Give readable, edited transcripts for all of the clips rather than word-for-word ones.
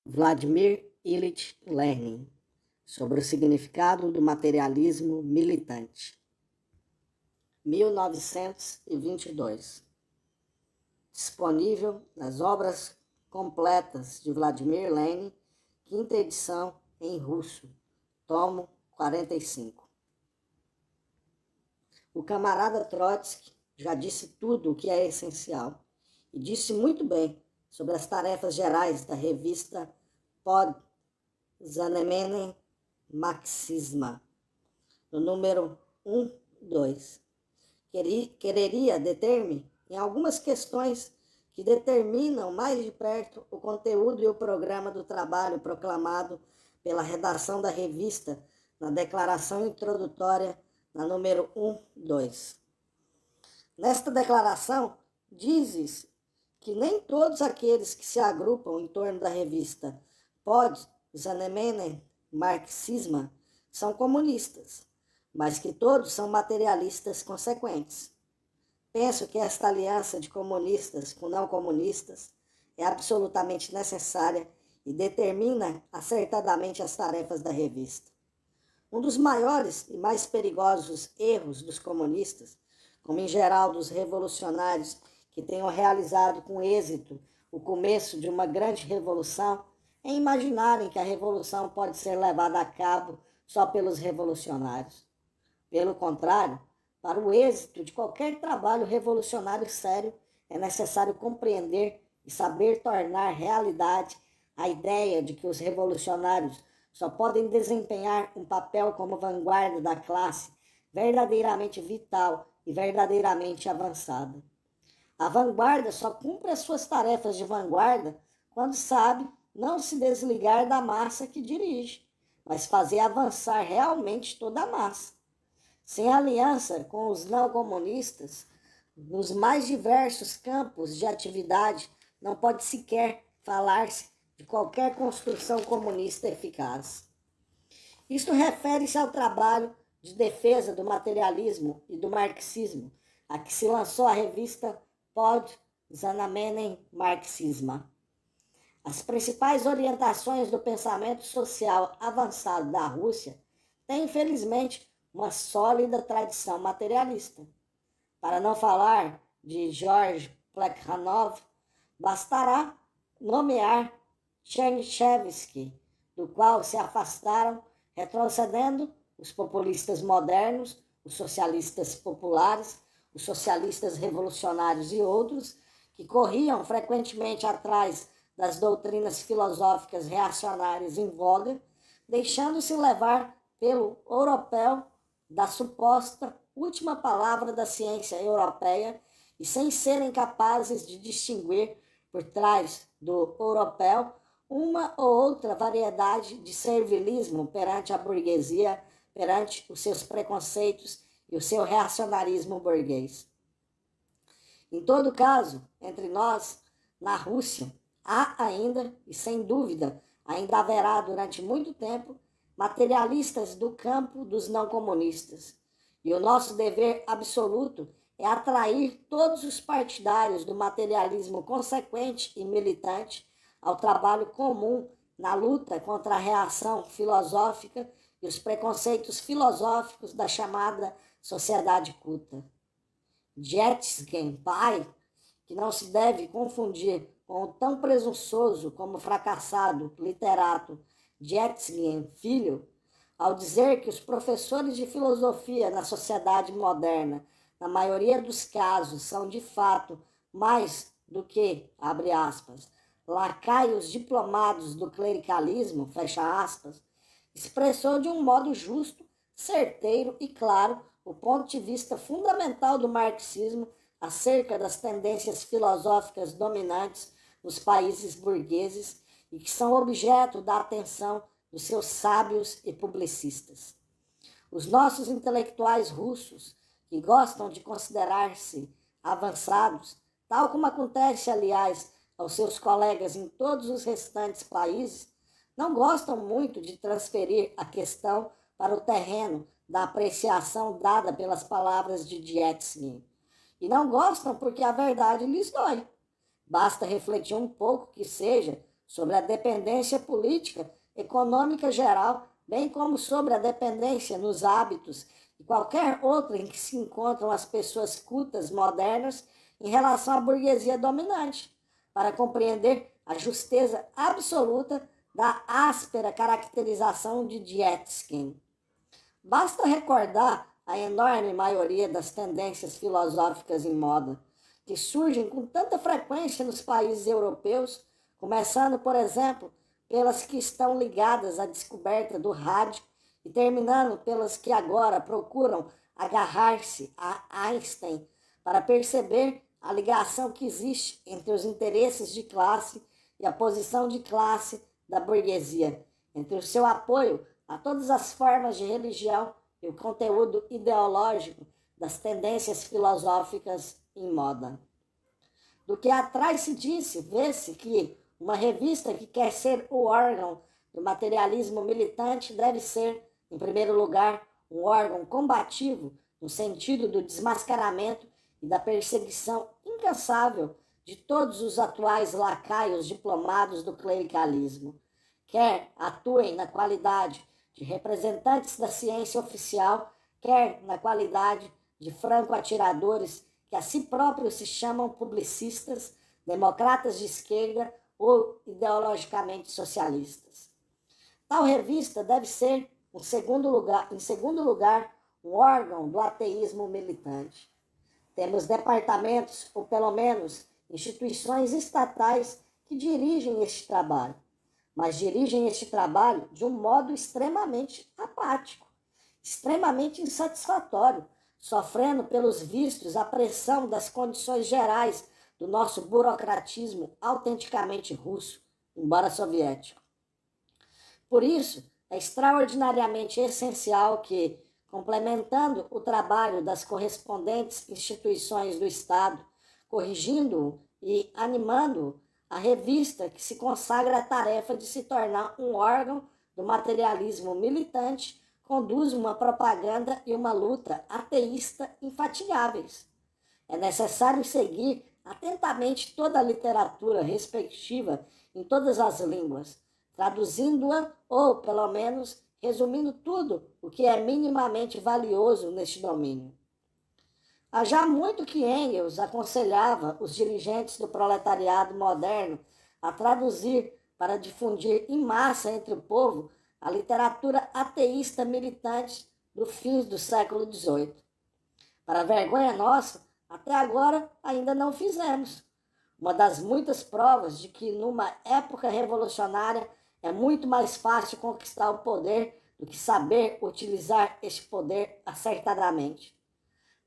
Vladimir Ilyich Lenin, sobre o significado do materialismo militante. 1922. Disponível nas obras completas de Vladimir Lenin, quinta edição em russo, tomo 45. O camarada Trotsky já disse tudo o que é essencial, e disse muito bem sobre as tarefas gerais da revista Podzamene Marxisma, no número 1-2. Quereria deter-me em algumas questões que determinam mais de perto o conteúdo e o programa do trabalho proclamado pela redação da revista na declaração introdutória na número 1-2. Nesta declaração, dizes que nem todos aqueles que se agrupam em torno da revista Podzamene Marxisma são comunistas, mas que todos são materialistas consequentes. Penso que esta aliança de comunistas com não comunistas é absolutamente necessária e determina acertadamente as tarefas da revista. Um dos maiores e mais perigosos erros dos comunistas, como em geral dos revolucionários que tenham realizado com êxito o começo de uma grande revolução, é imaginarem que a revolução pode ser levada a cabo só pelos revolucionários. Pelo contrário, para o êxito de qualquer trabalho revolucionário sério, é necessário compreender e saber tornar realidade a ideia de que os revolucionários só podem desempenhar um papel como vanguarda da classe verdadeiramente vital e verdadeiramente avançada. A vanguarda só cumpre as suas tarefas de vanguarda quando sabe não se desligar da massa que dirige, mas fazer avançar realmente toda a massa. Sem aliança com os não comunistas, nos mais diversos campos de atividade, não pode sequer falar-se de qualquer construção comunista eficaz. Isto refere-se ao trabalho de defesa do materialismo e do marxismo, a que se lançou a revista Podzamene Marxisma. As principais orientações do pensamento social avançado da Rússia têm, infelizmente, uma sólida tradição materialista. Para não falar de Georgy Plekhanov, bastará nomear Chernyshevsky, do qual se afastaram, retrocedendo os populistas modernos, os socialistas populares, os socialistas revolucionários e outros, que corriam frequentemente atrás das doutrinas filosóficas reacionárias em voga, deixando-se levar pelo europeu da suposta última palavra da ciência europeia e sem serem capazes de distinguir por trás do europeu uma ou outra variedade de servilismo perante a burguesia, perante os seus preconceitos e o seu reacionarismo burguês. Em todo caso, entre nós, na Rússia, há ainda, e sem dúvida ainda haverá durante muito tempo, materialistas do campo dos não comunistas. E o nosso dever absoluto é atrair todos os partidários do materialismo consequente e militante ao trabalho comum na luta contra a reação filosófica e os preconceitos filosóficos da chamada sociedade culta. Jetgen, pai, que não se deve confundir com o tão presunçoso como fracassado literato Jetgen, filho, ao dizer que os professores de filosofia na sociedade moderna, na maioria dos casos, são de fato mais do que, abre aspas, lacaios diplomados do clericalismo, fecha aspas, expressou de um modo justo, certeiro e claro o ponto de vista fundamental do marxismo acerca das tendências filosóficas dominantes nos países burgueses e que são objeto da atenção dos seus sábios e publicistas. Os nossos intelectuais russos, que gostam de considerar-se avançados, tal como acontece, aliás, aos seus colegas em todos os restantes países, não gostam muito de transferir a questão para o terreno da apreciação dada pelas palavras de Dietzky. E não gostam porque a verdade lhes dói. Basta refletir um pouco que seja sobre a dependência política, econômica geral, bem como sobre a dependência nos hábitos e qualquer outra em que se encontram as pessoas cultas modernas em relação à burguesia dominante, para compreender a justeza absoluta da áspera caracterização de Dietzken. Basta recordar a enorme maioria das tendências filosóficas em moda, que surgem com tanta frequência nos países europeus, começando, por exemplo, pelas que estão ligadas à descoberta do rádio e terminando pelas que agora procuram agarrar-se a Einstein para perceber a ligação que existe entre os interesses de classe e a posição de classe da burguesia, entre o seu apoio a todas as formas de religião e o conteúdo ideológico das tendências filosóficas em moda. Do que atrás se disse, vê-se que uma revista que quer ser o órgão do materialismo militante deve ser, em primeiro lugar, um órgão combativo no sentido do desmascaramento e da perseguição incansável de todos os atuais lacaios diplomados do clericalismo, quer atuem na qualidade de representantes da ciência oficial, quer na qualidade de franco-atiradores que a si próprios se chamam publicistas, democratas de esquerda ou ideologicamente socialistas. Tal revista deve ser, em segundo lugar, um órgão do ateísmo militante. Temos departamentos, ou pelo menos instituições estatais, que dirigem este trabalho, mas dirigem este trabalho de um modo extremamente apático, extremamente insatisfatório, sofrendo pelos vistos a pressão das condições gerais do nosso burocratismo autenticamente russo, embora soviético. Por isso, é extraordinariamente essencial que, complementando o trabalho das correspondentes instituições do Estado, corrigindo-o e animando-o, a revista que se consagra à tarefa de se tornar um órgão do materialismo militante conduz uma propaganda e uma luta ateísta infatigáveis. É necessário seguir atentamente toda a literatura respectiva em todas as línguas, traduzindo-a ou, pelo menos, resumindo tudo o que é minimamente valioso neste domínio. Há já muito que Engels aconselhava os dirigentes do proletariado moderno a traduzir para difundir em massa entre o povo a literatura ateísta militante do fim do século XVIII. Para vergonha nossa, até agora ainda não fizemos. Uma das muitas provas de que numa época revolucionária é muito mais fácil conquistar o poder do que saber utilizar este poder acertadamente.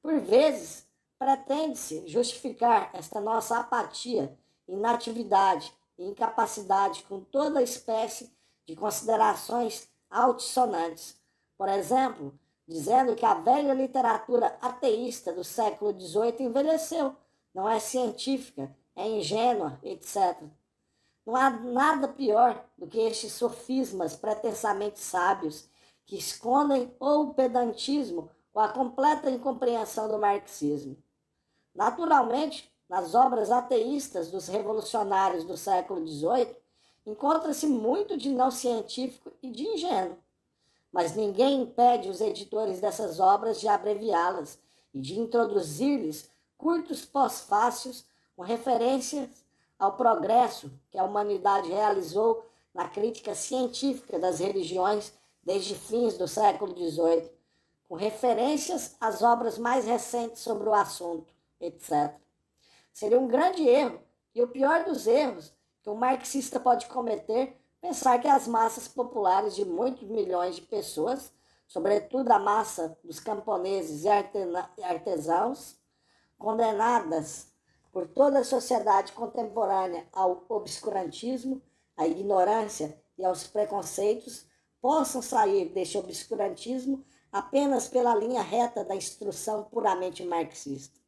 Por vezes, pretende-se justificar esta nossa apatia, inatividade e incapacidade com toda espécie de considerações altissonantes. Por exemplo, dizendo que a velha literatura ateísta do século XVIII envelheceu, não é científica, é ingênua, etc. Não há nada pior do que estes sofismas pretensamente sábios que escondem ou o pedantismo ou a completa incompreensão do marxismo. Naturalmente, nas obras ateístas dos revolucionários do século XVIII, encontra-se muito de não científico e de ingênuo, mas ninguém impede os editores dessas obras de abreviá-las e de introduzir-lhes curtos pós-fácios com referências ao progresso que a humanidade realizou na crítica científica das religiões desde fins do século XVIII, com referências às obras mais recentes sobre o assunto, etc. Seria um grande erro, e o pior dos erros que um marxista pode cometer, pensar que as massas populares de muitos milhões de pessoas, sobretudo a massa dos camponeses e artesãos, condenadas por toda a sociedade contemporânea ao obscurantismo, à ignorância e aos preconceitos, possam sair deste obscurantismo apenas pela linha reta da instrução puramente marxista.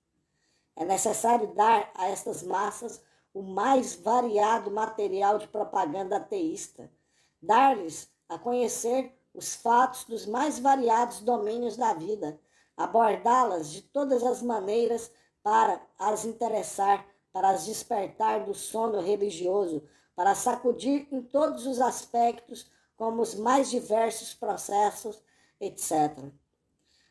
É necessário dar a estas massas o mais variado material de propaganda ateísta, dar-lhes a conhecer os fatos dos mais variados domínios da vida, abordá-las de todas as maneiras para as interessar, para as despertar do sono religioso, para sacudir em todos os aspectos, como os mais diversos processos, etc.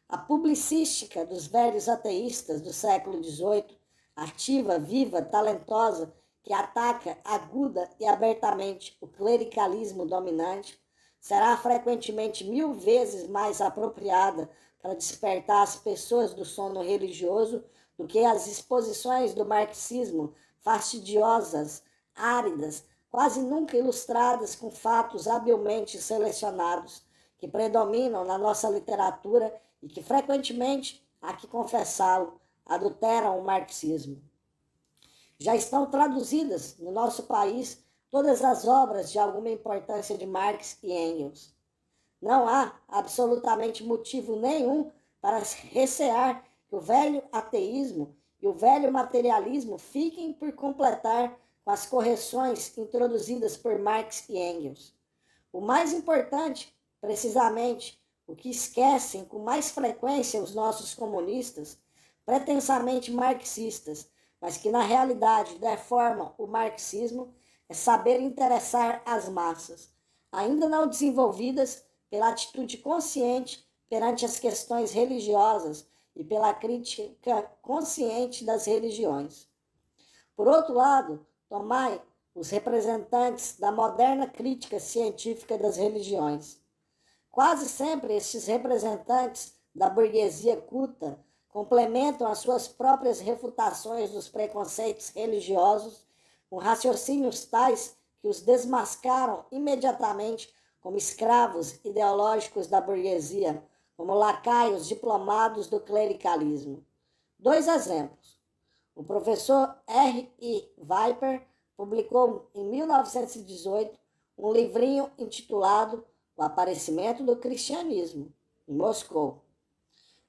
A publicística dos velhos ateístas do século XVIII, ativa, viva, talentosa, que ataca aguda e abertamente o clericalismo dominante, será frequentemente 1000 vezes mais apropriada para despertar as pessoas do sono religioso do que as exposições do marxismo fastidiosas, áridas, quase nunca ilustradas com fatos habilmente selecionados, que predominam na nossa literatura e que frequentemente, há que confessá-lo, adulteram o marxismo. Já estão traduzidas no nosso país todas as obras de alguma importância de Marx e Engels. Não há absolutamente motivo nenhum para recear que o velho ateísmo e o velho materialismo fiquem por completar com as correções introduzidas por Marx e Engels. O mais importante, precisamente, o que esquecem com mais frequência os nossos comunistas, pretensamente marxistas, mas que na realidade deformam o marxismo, é saber interessar as massas, ainda não desenvolvidas pela atitude consciente perante as questões religiosas e pela crítica consciente das religiões. Por outro lado, tomai os representantes da moderna crítica científica das religiões. Quase sempre estes representantes da burguesia culta complementam as suas próprias refutações dos preconceitos religiosos com raciocínios tais que os desmascaram imediatamente como escravos ideológicos da burguesia, como lacaios diplomados do clericalismo. 2 exemplos. O professor R.I. Viper publicou em 1918 um livrinho intitulado O Aparecimento do Cristianismo, em Moscou.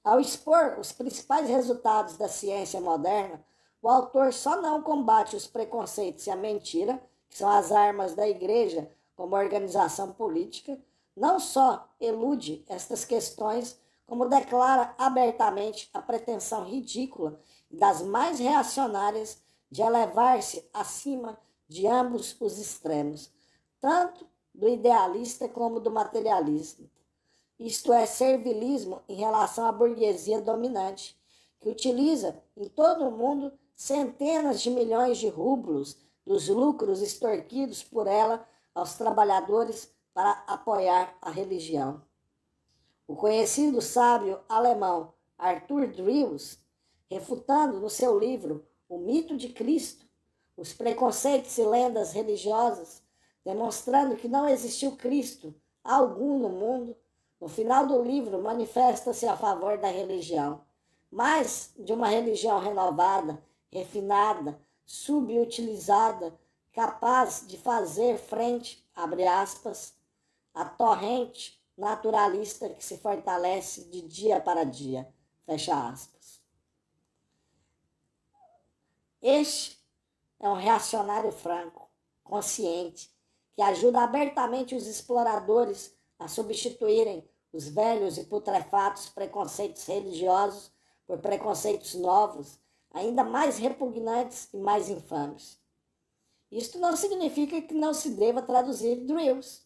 Ao expor os principais resultados da ciência moderna, o autor só não combate os preconceitos e a mentira, que são as armas da igreja como organização política, não só elude estas questões, como declara abertamente a pretensão ridícula e das mais reacionárias de elevar-se acima de ambos os extremos, tanto do idealista como do materialista. Isto é, servilismo em relação à burguesia dominante, que utiliza em todo o mundo centenas de milhões de rublos dos lucros extorquidos por ela aos trabalhadores para apoiar a religião. O conhecido sábio alemão Arthur Dries, refutando no seu livro O Mito de Cristo, os preconceitos e lendas religiosas, demonstrando que não existiu Cristo algum no mundo, no final do livro manifesta-se a favor da religião, mas de uma religião renovada, refinada, subutilizada, capaz de fazer frente, abre aspas, à torrente naturalista que se fortalece de dia para dia, fecha aspas. Este é um reacionário franco, consciente, que ajuda abertamente os exploradores a substituírem os velhos e putrefatos preconceitos religiosos por preconceitos novos, ainda mais repugnantes e mais infames. Isto não significa que não se deva traduzir Drills.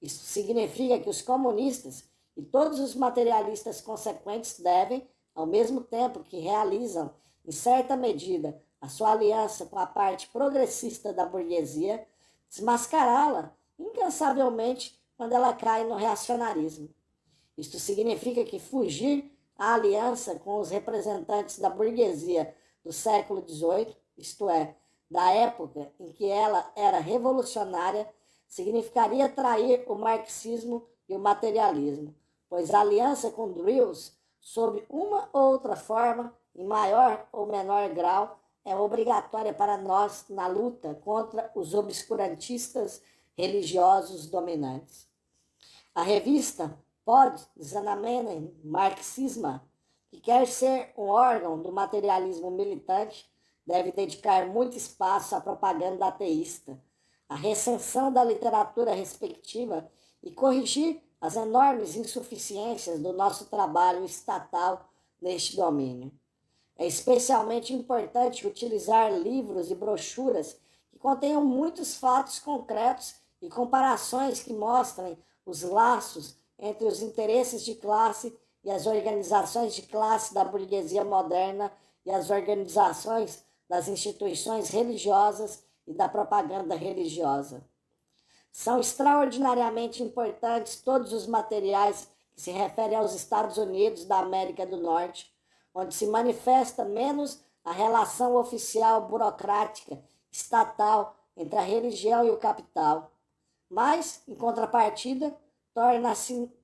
Isto significa que os comunistas e todos os materialistas consequentes devem, ao mesmo tempo que realizam, em certa medida, a sua aliança com a parte progressista da burguesia, desmascará-la incansavelmente quando ela cai no reacionarismo. Isto significa que fugir à aliança com os representantes da burguesia do século XVIII, isto é, da época em que ela era revolucionária, significaria trair o marxismo e o materialismo, pois a aliança com Drills, sob uma ou outra forma, em maior ou menor grau, é obrigatória para nós na luta contra os obscurantistas religiosos dominantes. A revista Podzamenen Marxisma, que quer ser um órgão do materialismo militante, deve dedicar muito espaço à propaganda ateísta, à recensão da literatura respectiva e corrigir as enormes insuficiências do nosso trabalho estatal neste domínio. É especialmente importante utilizar livros e brochuras que contenham muitos fatos concretos e comparações que mostrem os laços entre os interesses de classe e as organizações de classe da burguesia moderna e as organizações das instituições religiosas e da propaganda religiosa. São extraordinariamente importantes todos os materiais que se referem aos Estados Unidos da América do Norte, onde se manifesta menos a relação oficial burocrática estatal entre a religião e o capital. Mas, em contrapartida,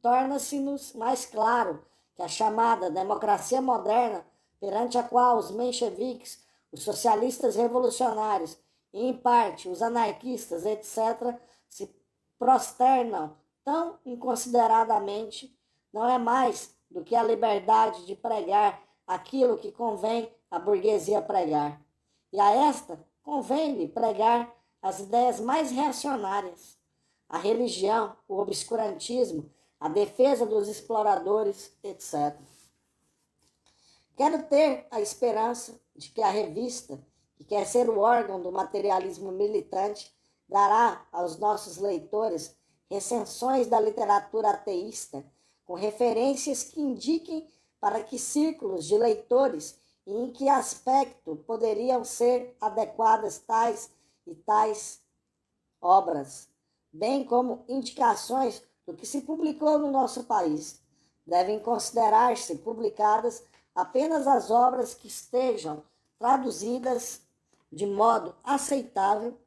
torna-se-nos mais claro que a chamada democracia moderna, perante a qual os mencheviques, os socialistas revolucionários e, em parte, os anarquistas, etc., se prosternam tão inconsideradamente, não é mais do que a liberdade de pregar aquilo que convém à burguesia pregar. E a esta convém-lhe pregar as ideias mais reacionárias, a religião, o obscurantismo, a defesa dos exploradores, etc. Quero ter a esperança de que a revista, que quer ser o órgão do materialismo militante, dará aos nossos leitores recensões da literatura ateísta, com referências que indiquem para que círculos de leitores e em que aspecto poderiam ser adequadas tais e tais obras, bem como indicações do que se publicou no nosso país. Devem considerar-se publicadas apenas as obras que estejam traduzidas de modo aceitável,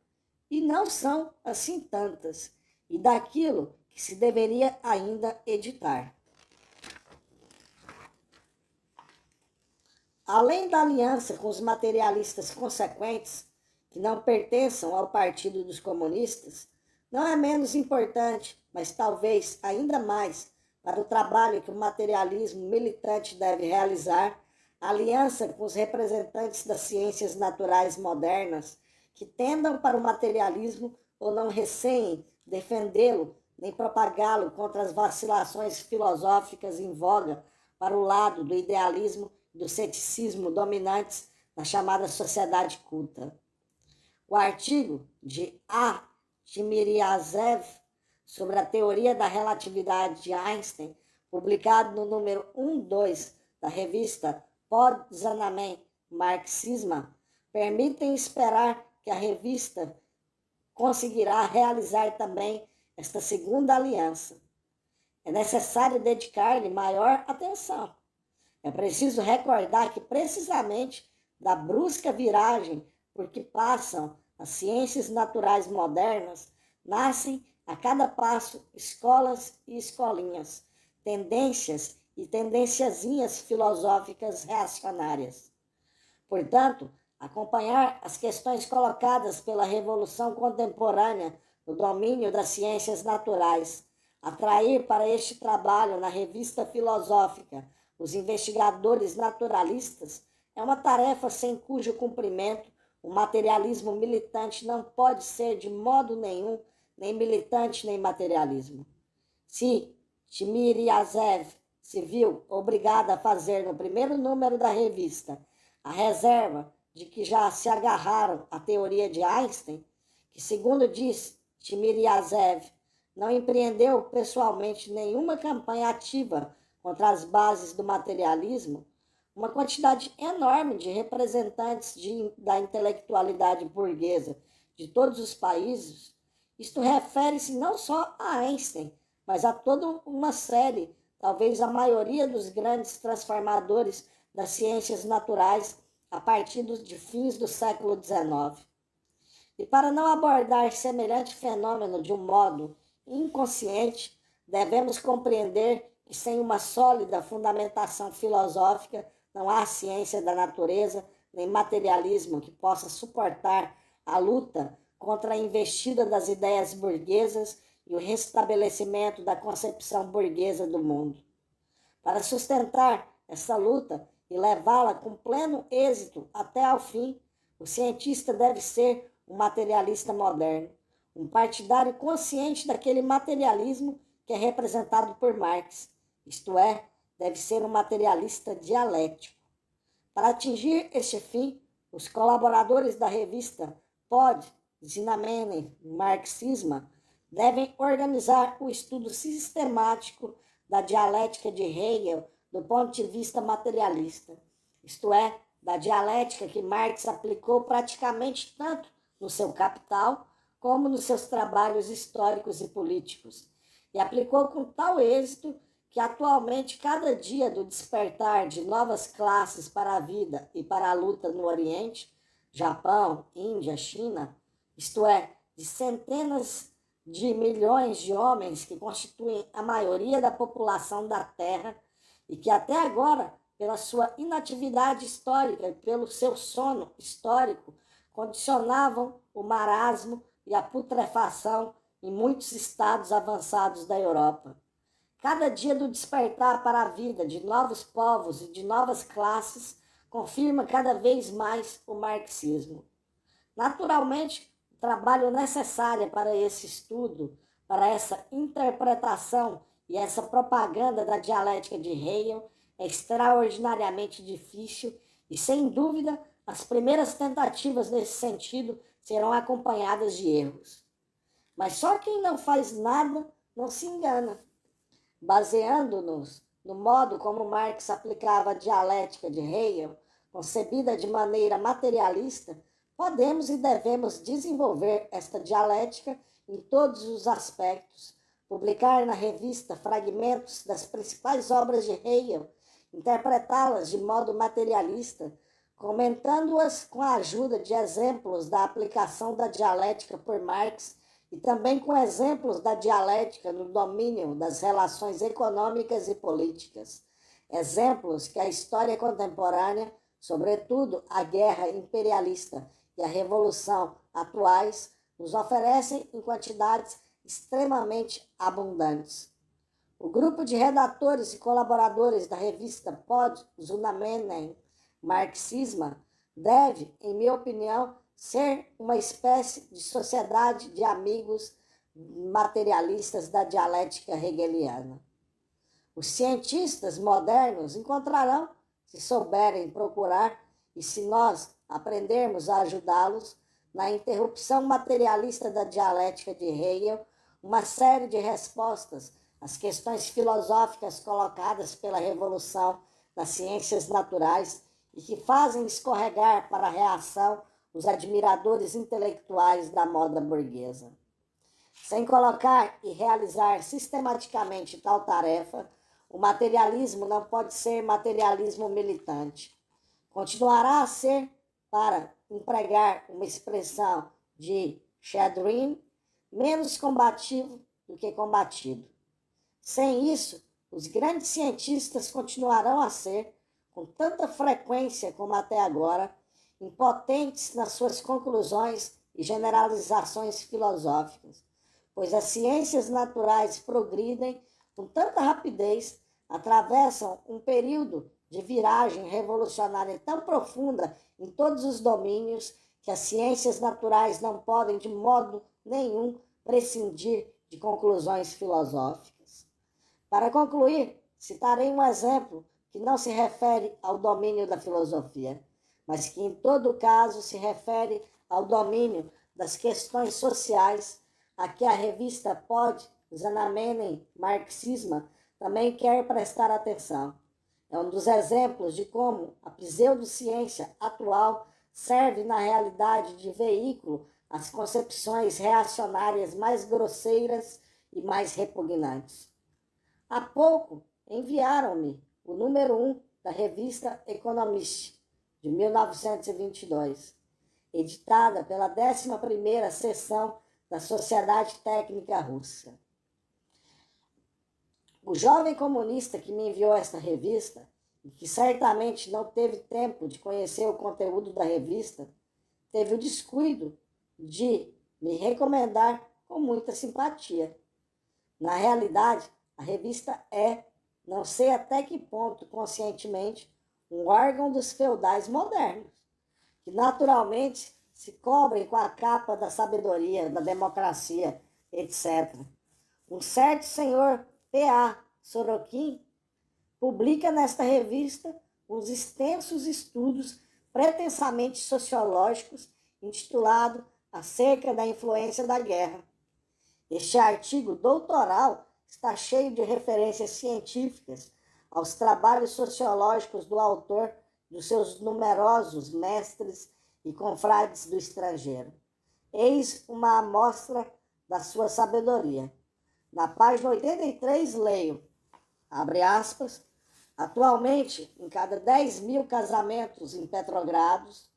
e não são assim tantas, e daquilo que se deveria ainda editar. Além da aliança com os materialistas consequentes, que não pertençam ao Partido dos Comunistas, não é menos importante, mas talvez ainda mais, para o trabalho que o materialismo militante deve realizar, a aliança com os representantes das ciências naturais modernas, que tendam para o materialismo ou não receiem defendê-lo nem propagá-lo contra as vacilações filosóficas em voga para o lado do idealismo e do ceticismo dominantes na chamada sociedade culta. O artigo de A. Timiryazev sobre a teoria da relatividade de Einstein, publicado no número 1/2 da revista Poznań Marxisma, permitem esperar que a revista conseguirá realizar também esta segunda aliança. É necessário dedicar-lhe maior atenção. É preciso recordar que, precisamente da brusca viragem por que passam as ciências naturais modernas, nascem a cada passo escolas e escolinhas, tendências e tendenciazinhas filosóficas reacionárias. Portanto, acompanhar as questões colocadas pela revolução contemporânea no domínio das ciências naturais, atrair para este trabalho na revista filosófica os investigadores naturalistas, é uma tarefa sem cujo cumprimento o materialismo militante não pode ser de modo nenhum nem militante nem materialismo. Se Timiryazev se viu obrigado a fazer no primeiro número da revista a reserva de que já se agarraram à teoria de Einstein, que, segundo diz Timiryazev, não empreendeu pessoalmente nenhuma campanha ativa contra as bases do materialismo, uma quantidade enorme de representantes da intelectualidade burguesa de todos os países, isto refere-se não só a Einstein, mas a toda uma série, talvez a maioria dos grandes transformadores das ciências naturais a partir de fins do século XIX. E para não abordar semelhante fenômeno de um modo inconsciente, devemos compreender que sem uma sólida fundamentação filosófica não há ciência da natureza nem materialismo que possa suportar a luta contra a investida das ideias burguesas e o restabelecimento da concepção burguesa do mundo. Para sustentar essa luta e levá-la com pleno êxito até ao fim, o cientista deve ser um materialista moderno, um partidário consciente daquele materialismo que é representado por Marx, isto é, deve ser um materialista dialético. Para atingir este fim, os colaboradores da revista Zinamene Marxismo devem organizar o estudo sistemático da dialética de Hegel do ponto de vista materialista, isto é, da dialética que Marx aplicou praticamente tanto no seu Capital como nos seus trabalhos históricos e políticos, e aplicou com tal êxito que atualmente cada dia do despertar de novas classes para a vida e para a luta no Oriente, Japão, Índia, China, isto é, de centenas de milhões de homens que constituem a maioria da população da Terra e que até agora, pela sua inatividade histórica e pelo seu sono histórico, condicionavam o marasmo e a putrefação em muitos estados avançados da Europa. Cada dia do despertar para a vida de novos povos e de novas classes confirma cada vez mais o marxismo. Naturalmente, o trabalho necessário para esse estudo, para essa interpretação e essa propaganda da dialética de Hegel é extraordinariamente difícil e, sem dúvida, as primeiras tentativas nesse sentido serão acompanhadas de erros. Mas só quem não faz nada não se engana. Baseando-nos no modo como Marx aplicava a dialética de Hegel, concebida de maneira materialista, podemos e devemos desenvolver esta dialética em todos os aspectos, publicar na revista fragmentos das principais obras de Hegel, interpretá-las de modo materialista, comentando-as com a ajuda de exemplos da aplicação da dialética por Marx e também com exemplos da dialética no domínio das relações econômicas e políticas. Exemplos que a história contemporânea, sobretudo a guerra imperialista e a revolução atuais, nos oferecem em quantidades extremamente abundantes. O grupo de redatores e colaboradores da revista Pod Zunamenen Marxismo deve, em minha opinião, ser uma espécie de sociedade de amigos materialistas da dialética hegeliana. Os cientistas modernos encontrarão, se souberem procurar e se nós aprendermos a ajudá-los, na interrupção materialista da dialética de Hegel, uma série de respostas às questões filosóficas colocadas pela revolução das ciências naturais e que fazem escorregar para a reação os admiradores intelectuais da moda burguesa. Sem colocar e realizar sistematicamente tal tarefa, o materialismo não pode ser materialismo militante. Continuará a ser, para empregar uma expressão de Shadrin, menos combativo do que combatido. Sem isso, os grandes cientistas continuarão a ser, com tanta frequência como até agora, impotentes nas suas conclusões e generalizações filosóficas, pois as ciências naturais progridem com tanta rapidez, atravessam um período de viragem revolucionária tão profunda em todos os domínios que as ciências naturais não podem de modo nenhum prescindir de conclusões filosóficas. Para concluir, citarei um exemplo que não se refere ao domínio da filosofia, mas que em todo caso se refere ao domínio das questões sociais a que a revista Pod Zunamenen Marxismo também quer prestar atenção. É um dos exemplos de como a pseudociência atual serve na realidade de veículo às concepções reacionárias mais grosseiras e mais repugnantes. Há pouco enviaram-me o número 1 da revista Economist, de 1922, editada pela 11ª seção da Sociedade Técnica Russa. O jovem comunista que me enviou esta revista, e que certamente não teve tempo de conhecer o conteúdo da revista, teve o descuido de me recomendar com muita simpatia. Na realidade, a revista é, não sei até que ponto conscientemente, um órgão dos feudais modernos, que naturalmente se cobrem com a capa da sabedoria, da democracia, etc. Um certo senhor P.A. Sorokin publica nesta revista uns extensos estudos pretensamente sociológicos intitulado acerca da influência da guerra. Este artigo doutoral está cheio de referências científicas aos trabalhos sociológicos do autor, dos seus numerosos mestres e confrades do estrangeiro. Eis uma amostra da sua sabedoria. Na página 83, leio, abre aspas, atualmente, em cada 10.000 casamentos em Petrogrados,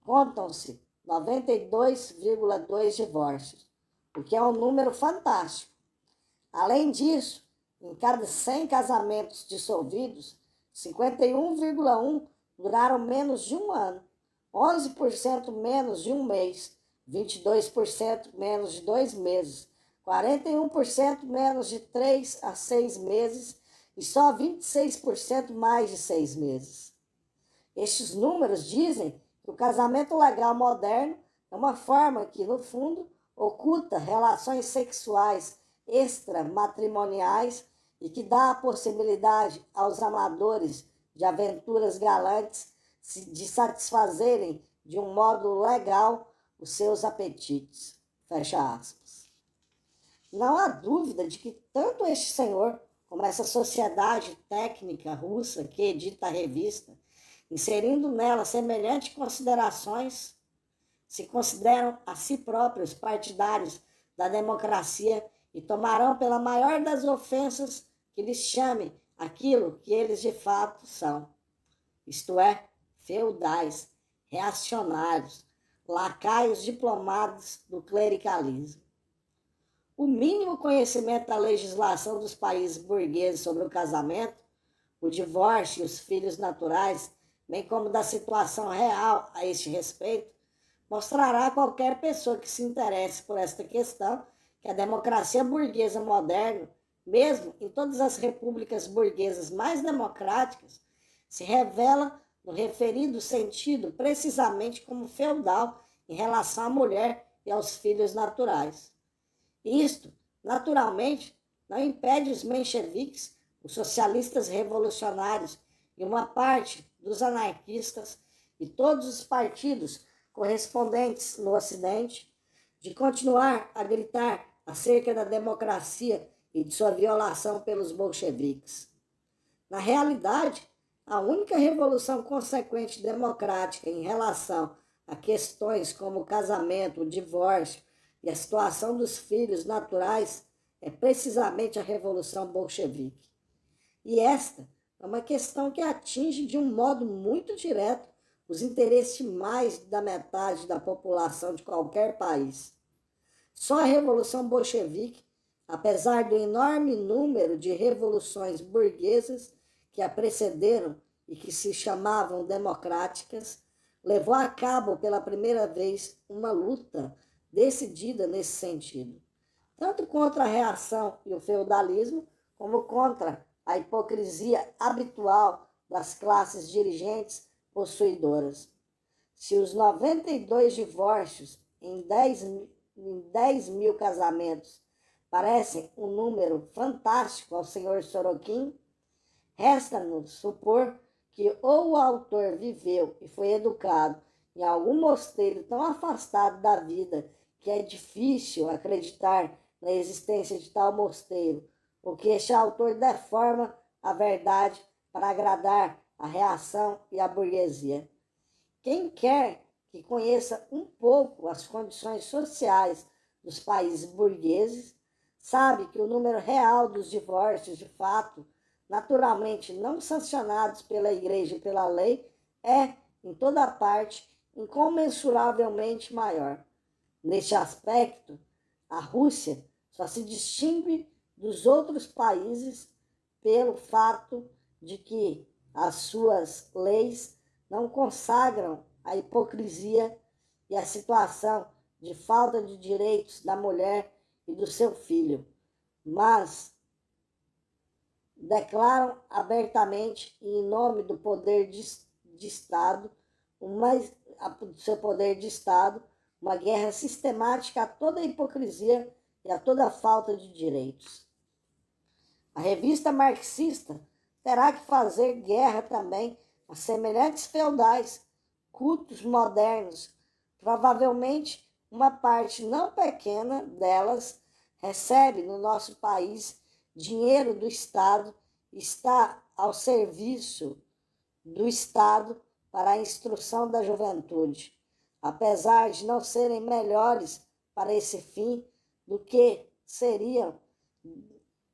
contam-se 92,2 divórcios, o que é um número fantástico. Além disso, em cada 100 casamentos dissolvidos, 51,1 duraram menos de um ano, 11% menos de um mês, 22% menos de 2 meses, 41% menos de 3 a 6 meses e só 26% mais de 6 meses. Estes números dizem que o casamento legal moderno é uma forma que, no fundo, oculta relações sexuais extramatrimoniais e que dá a possibilidade aos amadores de aventuras galantes de satisfazerem de um modo legal os seus apetites. Fecha aspas. Não há dúvida de que tanto este senhor como essa sociedade técnica russa que edita a revista, inserindo nela semelhantes considerações, se consideram a si próprios partidários da democracia e tomarão pela maior das ofensas que lhes chame aquilo que eles de fato são, isto é, feudais, reacionários, lacaios diplomados do clericalismo. O mínimo conhecimento da legislação dos países burgueses sobre o casamento, o divórcio e os filhos naturais, bem como da situação real a este respeito, mostrará a qualquer pessoa que se interesse por esta questão que a democracia burguesa moderna, mesmo em todas as repúblicas burguesas mais democráticas, se revela no referido sentido precisamente como feudal em relação à mulher e aos filhos naturais. Isto, naturalmente, não impede os mencheviques, os socialistas revolucionários e uma parte dos anarquistas e todos os partidos correspondentes no Ocidente de continuar a gritar acerca da democracia e de sua violação pelos bolcheviques. Na realidade, a única revolução consequente democrática em relação a questões como o casamento, o divórcio e a situação dos filhos naturais é precisamente a Revolução Bolchevique. E esta é uma questão que atinge de um modo muito direto os interesses mais da metade da população de qualquer país. Só a Revolução Bolchevique, apesar do enorme número de revoluções burguesas que a precederam e que se chamavam democráticas, levou a cabo pela primeira vez uma luta decidida nesse sentido, tanto contra a reação e o feudalismo, como contra a hipocrisia habitual das classes dirigentes possuidoras. Se os 92 divórcios em 10.000 casamentos parecem um número fantástico ao senhor Sorokin, resta-nos supor que ou o autor viveu e foi educado em algum mosteiro tão afastado da vida que é difícil acreditar na existência de tal mosteiro, ou que este autor deforma a verdade para agradar a reação e a burguesia. Quem quer que conheça um pouco as condições sociais dos países burgueses, sabe que o número real dos divórcios, de fato, naturalmente não sancionados pela Igreja e pela lei, é, em toda parte, incomensuravelmente maior. Neste aspecto, a Rússia só se distingue dos outros países pelo fato de que as suas leis não consagram a hipocrisia e a situação de falta de direitos da mulher e do seu filho, mas declaram abertamente e em nome do poder de Estado, seu poder de Estado, uma guerra sistemática a toda a hipocrisia e a toda a falta de direitos. A revista marxista terá que fazer guerra também a semelhantes feudais, cultos modernos, provavelmente uma parte não pequena delas recebe no nosso país dinheiro do Estado, está ao serviço do Estado para a instrução da juventude, apesar de não serem melhores para esse fim do que seriam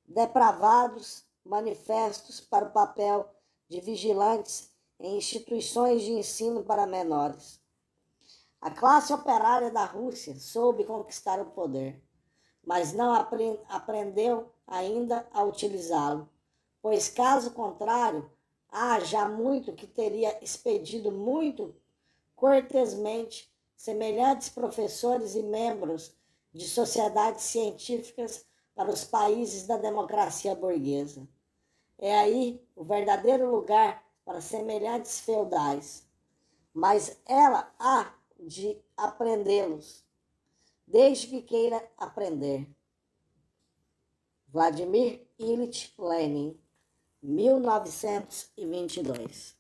depravados manifestos para o papel de vigilantes em instituições de ensino para menores. A classe operária da Rússia soube conquistar o poder, mas não aprendeu ainda a utilizá-lo, pois, caso contrário, há já muito que teria expedido muito cortesmente semelhantes professores e membros de sociedades científicas para os países da democracia burguesa. É aí o verdadeiro lugar para semelhantes feudais, mas ela há de aprendê-los, desde que queira aprender. Vladimir Ilyich Lenin, 1922.